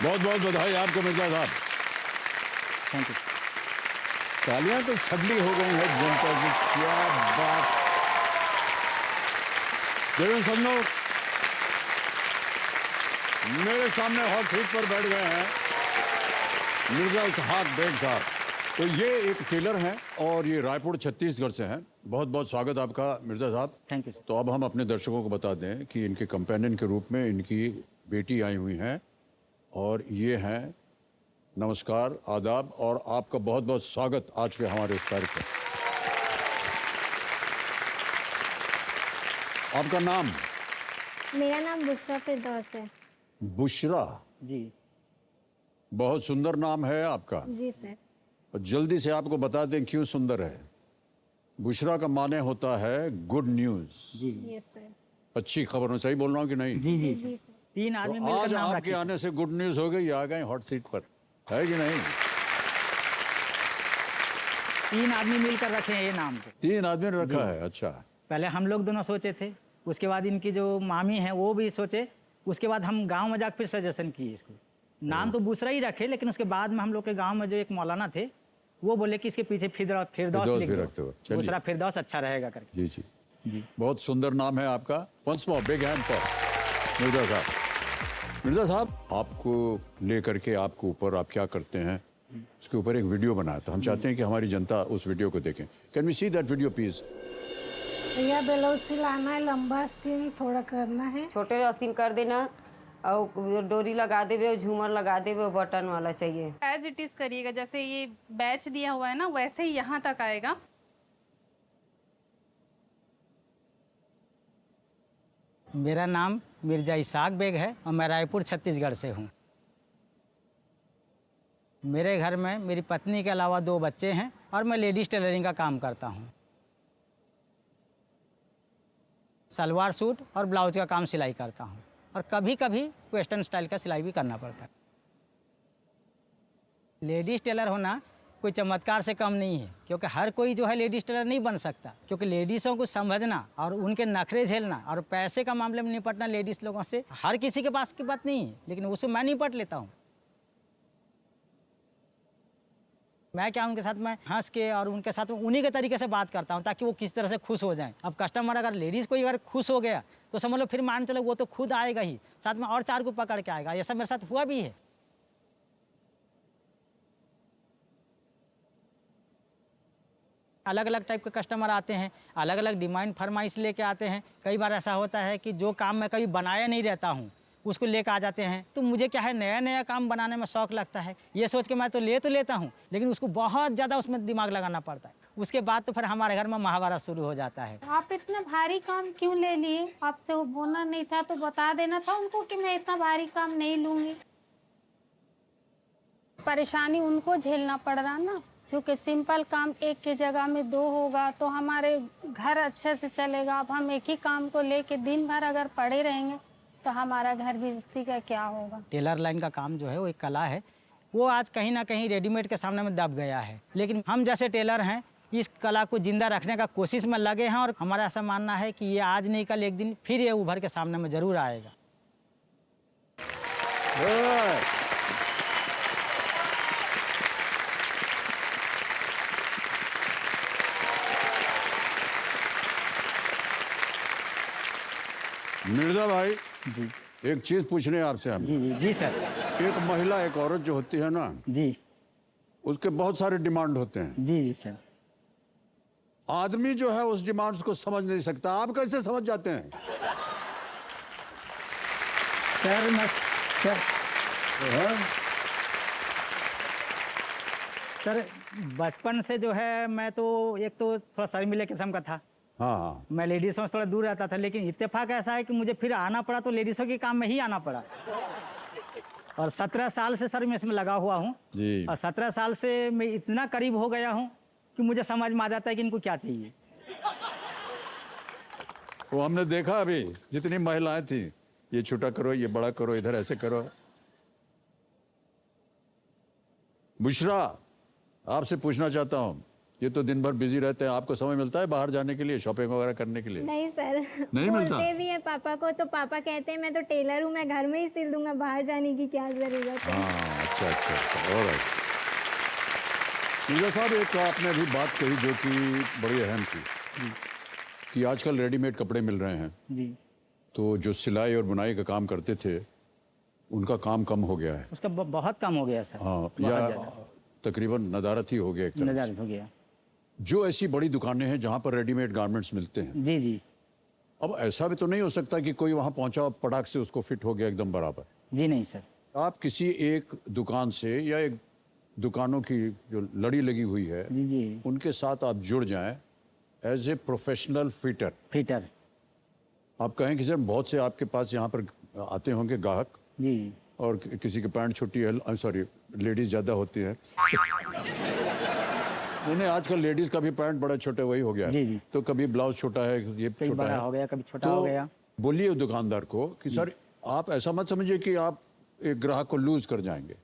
बहुत बहुत बधाई आपको मिर्जा साहब। Thank you. तालियां तो छबली हो गई है जनता की, क्या बात। देखो सब लोग मेरे सामने हॉट सीट पर बैठ गए हैं मिर्जा इसहाक बेग साहब। तो ये एक टेलर हैं और ये रायपुर छत्तीसगढ़ से हैं। बहुत बहुत स्वागत आपका मिर्जा साहब। Thank you sir. तो अब हम अपने दर्शकों को बता दें कि इनके कंपेनियन के रूप में इनकी बेटी आई हुई हैं और ये हैं। नमस्कार, आदाब और आपका बहुत बहुत स्वागत आज के हमारे इस कार्यक्रम। आपका नाम? मेरा नाम बुशरा फिरदौस है। बुशरा, जी बहुत सुंदर नाम है आपका। जी सर। और जल्दी से आपको बता दें क्यों सुंदर है। बुशरा का माने होता है गुड न्यूज, जी यस सर। अच्छी खबर। मैं सही बोल रहा हूँ कि नहीं? जी जी जी सर। सर। 3 आदमी तो मिलकर आज नाम आपके रखे। आने से गुड न्यूज हो गई, आ गए हॉट सीट पर, है कि नहीं? 3 आदमी मिलकर रखे हैं ये नाम को। 3 आदमी ने रखा है, अच्छा। पहले हम लोग दोनों सोचे थे, उसके बाद इनकी जो मामी हैं वो भी सोचे, उसके बाद हम गांव में जाकर फिर सजेशन किए इसको। नाम तो बुशरा ही रखे, लेकिन उसके बाद में हम लोग के गांव में जो एक मौलाना थे वो बोले कि इसके पीछे फिरदौस फिरदौस लिख भी दो। रखते हो, चलिए। बुशरा फिरदौस अच्छा रहेगा करके। जी जी जी बहुत सुंदर नाम है आपका। Once more big hand for Mirza साहब। मिर्जा साहब, आपको लेकर के आपके ऊपर आप क्या करते हैं उसके ऊपर एक वीडियो बनाया था। हम चाहते हैं कि हमारी जनता उस वीडियो को देखें। Can we see that video please? भैया ब्लाउज सिलाना है, लंबा आस्तीन थोड़ा करना है। छोटे आस्तीन कर देना और डोरी लगा देवे और झूमर लगा देवे और बटन वाला चाहिए। एज इट इज करिएगा, जैसे ये बैच दिया हुआ है ना वैसे ही यहाँ तक आएगा। मेरा नाम मिर्जा इसहाक बेग है और मैं रायपुर छत्तीसगढ़ से हूँ। मेरे घर में मेरी पत्नी के अलावा 2 बच्चे हैं और मैं लेडीज़ टेलरिंग का काम करता हूँ। सलवार सूट और ब्लाउज का काम सिलाई करता हूँ और कभी कभी वेस्टर्न स्टाइल का सिलाई भी करना पड़ता है। लेडीज़ टेलर होना कोई चमत्कार से कम नहीं है, क्योंकि हर कोई जो है लेडीज़ टेलर नहीं बन सकता, क्योंकि लेडीज़ों को समझना और उनके नखरे झेलना और पैसे का मामले में निपटना लेडीज़ लोगों से हर किसी के पास की बात नहीं है, लेकिन उससे मैं निपट लेता हूँ। मैं क्या उनके साथ में हंस के और उनके साथ में उन्हीं के तरीके से बात करता हूँ ताकि वो किस तरह से खुश हो जाएं। अब कस्टमर अगर लेडीज़ कोई अगर खुश हो गया तो समझ लो फिर मान चलो वो तो खुद आएगा ही, साथ में और 4 को पकड़ के आएगा। ये सब मेरे साथ हुआ भी है। अलग अलग टाइप के कस्टमर आते हैं, अलग अलग डिमांड फरमाइश लेके आते हैं। कई बार ऐसा होता है कि जो काम मैं कभी बनाया नहीं रहता हूँ उसको लेकर आ जाते हैं। तो मुझे क्या है, नया नया काम बनाने में शौक लगता है। ये सोच के मैं तो लेता हूँ, लेकिन उसको बहुत ज़्यादा उसमें दिमाग लगाना पड़ता है। उसके बाद तो फिर हमारे घर में महाभारत शुरू हो जाता है। आप इतना भारी काम क्यों ले लिए? आपसे वो बोलना नहीं था तो बता देना था उनको कि मैं इतना भारी काम नहीं लूंगी। परेशानी उनको झेलना पड़ रहा ना, क्योंकि सिंपल काम एक की जगह में 2 होगा तो हमारे घर अच्छे से चलेगा। अब हम एक ही काम को लेके दिन भर अगर पड़े रहेंगे तो हमारा घर गृहस्थी का क्या होगा। टेलर लाइन का काम जो है वो एक कला है, वो आज कहीं ना कहीं रेडीमेड के सामने में दब गया है। लेकिन हम जैसे टेलर हैं इस कला को जिंदा रखने का कोशिश में लगे हैं और हमारा ऐसा मानना है कि ये आज नहीं कल एक दिन फिर ये उभर के सामने में जरूर आएगा। मिर्जा भाई जी एक चीज पूछने आपसे हम। जी जी जी सर। एक महिला, एक औरत जो होती है ना, जी उसके बहुत सारे डिमांड होते हैं। जी जी सर। आदमी जो है उस डिमांड्स को समझ नहीं सकता, आप कैसे समझ जाते हैं? सर मैं सर बचपन से जो है मैं तो एक तो थोड़ा शर्मीले किस्म का था। हाँ हाँ। मैं लेडीज़ों से थोड़ा दूर रहता था, लेकिन इत्तेफाक ऐसा है कि मुझे फिर आना पड़ा तो लेडीज़ों के काम में ही आना पड़ा। और 17 साल से सर मैं इसमें लगा हुआ हूँ जी। और 17 साल से मैं इतना करीब हो गया हूँ कि मुझे समझ में आ जाता है कि इनको क्या चाहिए। वो हमने देखा अभी जितनी महिलाएं थी, ये छोटा करो, ये बड़ा करो, इधर ऐसे करो। बुशरा, आपसे पूछना चाहता हूं, ये तो दिन भर बिजी रहते हैं, आपको समय मिलता है बाहर जाने के लिए, शॉपिंग वगैरह करने के लिए? नहीं सर, नहीं मिलता? बोलते भी है पापा को, तो पापा कहते हैं मैं तो टेलर हूँ, मैं घर में ही सिल दूंगा, बाहर जाने की क्या जरूरत है। हाँ, अच्छा अच्छा अच्छा, ऑलराइट। मिर्जा साहब, एक आपने अभी बात कही जो कि बड़ी अहम थी कि आजकल रेडीमेड कपड़े मिल रहे हैं, जी, तो जो सिलाई और बुनाई का काम करते थे उनका काम कम हो गया है। उसका बहुत कम हो गया सर। हाँ, बहुत या ज़्यादा तकरीबन नदारत ही हो गया एक तरह से। निर्धारित हो गया। जो ऐसी बड़ी दुकानें हैं जहाँ पर रेडीमेड गारमेंट्स मिलते हैं, जी जी अब ऐसा भी तो नहीं हो सकता कि कोई वहाँ पहुँचा पटाख से उसको फिट हो गया एकदम बराबर। जी नहीं सर। आप किसी एक दुकान से या एक दुकानों की जो लड़ी लगी हुई है जी जी उनके साथ आप जुड़ जाएं as a professional fitter. Fitter. आप कहें कि सर बहुत से आपके पास यहाँ पर आते होंगे ग्राहक, जी और किसी की पैंट छोटी है, सॉरी लेडीज ज़्यादा होती है नहीं, आजकल लेडीज का भी पैंट बड़ा छोटा वही हो गया है। जी जी। तो कभी ब्लाउज छोटा है, ये कभी छोटा बड़ा है, हो गया, कभी छोटा तो हो गया। बोलिए दुकानदार को कि सर आप ऐसा मत समझिए कि आप एक ग्राहक को लूज कर जाएंगे,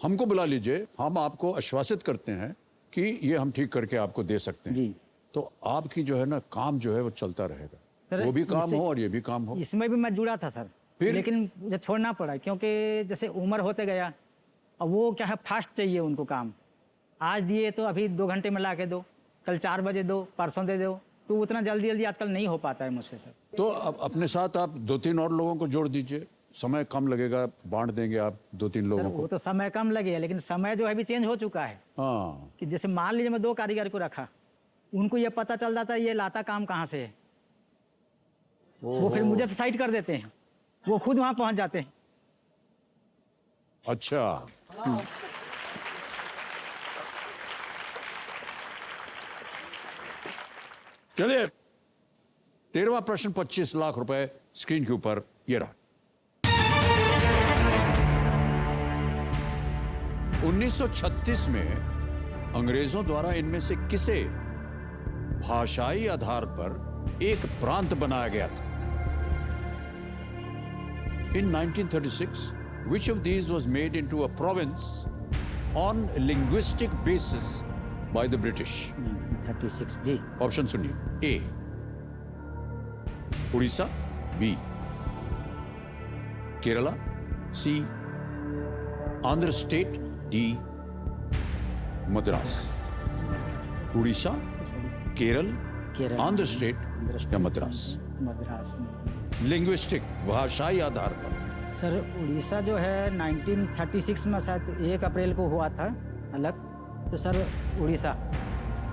हमको बुला लीजिए, हम आपको आश्वासित करते हैं कि ये हम ठीक करके आपको दे सकते हैं। जी। तो आपकी जो है ना काम जो है वो चलता रहेगा, सर, वो भी काम इससे- हो और ये भी काम हो। इसमें भी मैं जुड़ा था सर, फिर? लेकिन मुझे छोड़ना पड़ा क्योंकि जैसे उम्र होते गया, अब वो क्या है फास्ट चाहिए उनको काम। आज दिए तो अभी 2 घंटे में ला के दो, कल 4 बजे दो, परसों दे दो, तो उतना जल्दी जल्दी आजकल नहीं हो पाता है मुझसे सर। तो अब अपने साथ आप 2-3 और लोगों को जोड़ दीजिए, समय कम लगेगा, बांट देंगे आप 2-3 सर लोगों वो को। तो समय कम लगेगा, लेकिन समय जो है भी चेंज हो चुका है। हाँ, कि जैसे मान लीजिए मैं 2 कारीगर को रखा, उनको ये पता चल जाता है ये लाता काम कहाँ से है, वो फिर मुझे साइड कर देते हैं, वो खुद वहाँ पहुँच जाते हैं। अच्छा। चलिए 13वां प्रश्न, 25 लाख रुपए स्क्रीन के ऊपर ये रहा। 1936 में अंग्रेजों द्वारा इनमें से किसे भाषाई आधार पर एक प्रांत बनाया गया था? In 1936, which of these was made into a province on a linguistic basis by the British? 36 जी। ऑप्शन सुनिए, A Orissa, B Kerala, C Andhra state, D Madras. Orissa, Kerala, Kerala, Andhra state या मद्रास। मद्रास। लिंग्विस्टिक, भाषाई आधार पर। सर उड़ीसा जो है 1936 में शायद 1 अप्रैल को हुआ था अलग, तो सर उड़ीसा।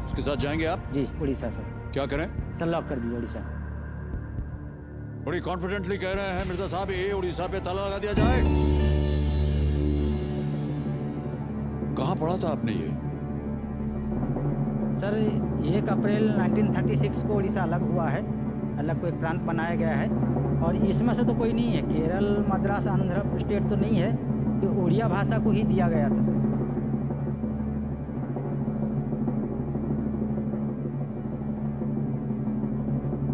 उसके साथ जाएंगे आप? जी उड़ीसा सर। क्या करें? सर लॉक कर दीजिए उड़ीसा। बड़ी कॉन्फिडेंटली कह रहे हैं मिर्जा साहब, ए उड़ीसा पे ताला लगा दिया जाए। कहाँ पढ़ा था आपने ये? सर 1 अप्रैल 1936 को उड़ीसा अलग हुआ है, अलग कोई प्रांत बनाया गया है, और इसमें से तो कोई नहीं है, केरल, मद्रास, आंध्र स्टेट तो नहीं है, ये उड़िया भाषा को ही दिया गया था सर।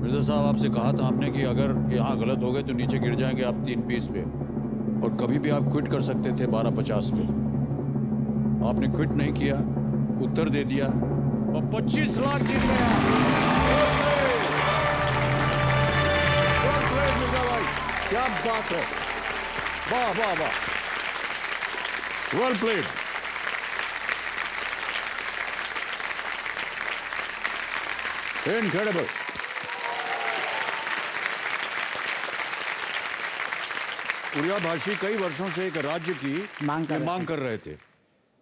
मिर्जा साहब, आपसे कहा था हमने कि अगर यहाँ गलत हो गए तो नीचे गिर जाएंगे आप 3 पीस पे, और कभी भी आप क्विट कर सकते थे 12:50 पे। आपने क्विट नहीं किया, उत्तर दे दिया और 25 लाख जीत गया। मिर्जा भाई, क्या बात है, वाह वाह वाह, वेल प्लेड। इनक्रेडिबल। उड़िया भाषी कई वर्षों से एक राज्य की मांग कर रहे थे।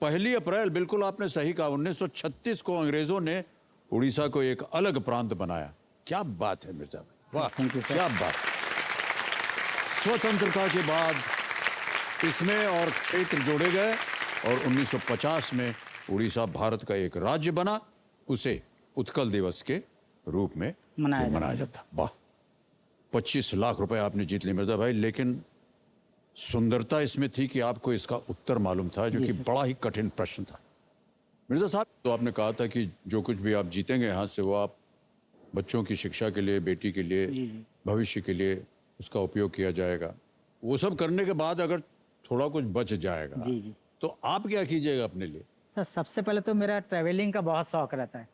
1 अप्रैल, बिल्कुल आपने सही कहा, 1936 को अंग्रेजों ने उड़ीसा को एक अलग प्रांत बनाया। क्या बात है मिर्जा भाई, वाह, Thank you, sir. क्या बात। स्वतंत्रता के बाद इसमें और क्षेत्र जोड़े गए और 1950 में उड़ीसा भारत का एक राज्य बना, उसे उत्कल दिवस के रूप में मनाया जाता। वाह, 25 लाख रुपए आपने जीत लिए मिर्जा भाई, लेकिन सुंदरता इसमें थी कि आपको इसका उत्तर मालूम था, जो कि बड़ा ही कठिन प्रश्न था। मिर्जा साहब, तो आपने कहा था कि जो कुछ भी आप जीतेंगे यहाँ से वो आप बच्चों की शिक्षा के लिए, बेटी के लिए, भविष्य के लिए उसका उपयोग किया जाएगा। वो सब करने के बाद अगर थोड़ा कुछ बच जाएगा जी जी। तो आप क्या कीजिएगा अपने लिए? सर सबसे पहले तो मेरा ट्रैवलिंग का बहुत शौक रहता है।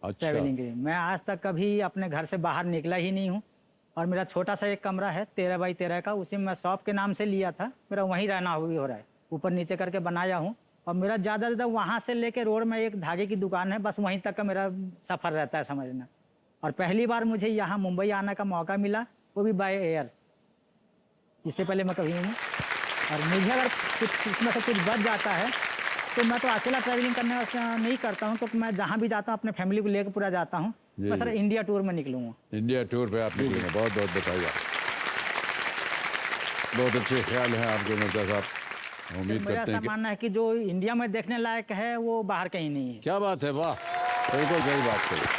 अच्छा, ट्रैवलिंग के लिए मैं आज तक कभी अपने घर से बाहर निकला ही नहीं हूँ। और मेरा छोटा सा एक कमरा है 13 बाई 13 का, उसी में मैं शॉप के नाम से लिया था, मेरा वहीं रहना हो रहा है, ऊपर नीचे करके बनाया हूँ। और मेरा ज़्यादा ज़्यादा वहाँ से लेके रोड में एक धागे की दुकान है, बस वहीं तक का मेरा सफ़र रहता है समझना। और पहली बार मुझे यहाँ मुंबई आने का मौका मिला, वो भी बाय एयर, इससे पहले मैं कभी नहीं। और मुझे अगर कुछ इसमें से कुछ बच जाता है तो मैं तो अकेला ट्रैवलिंग करने नहीं करता हूँ, क्योंकि मैं जहाँ भी जाता हूँ अपने फैमिली को लेकर पूरा जाता हूँ। मैं सर इंडिया टूर में निकलूँगा। इंडिया टूर पे आप निकलेंगे, बहुत बहुत बताइए। बहुत अच्छे ख्याल हैं आपके मिर्जा साहब, उम्मीद मेरा करते ऐसा हैं कि मानना है कि जो इंडिया में देखने लायक है वो बाहर कहीं नहीं है। क्या बात है, वाह, बिल्कुल सही बात कही।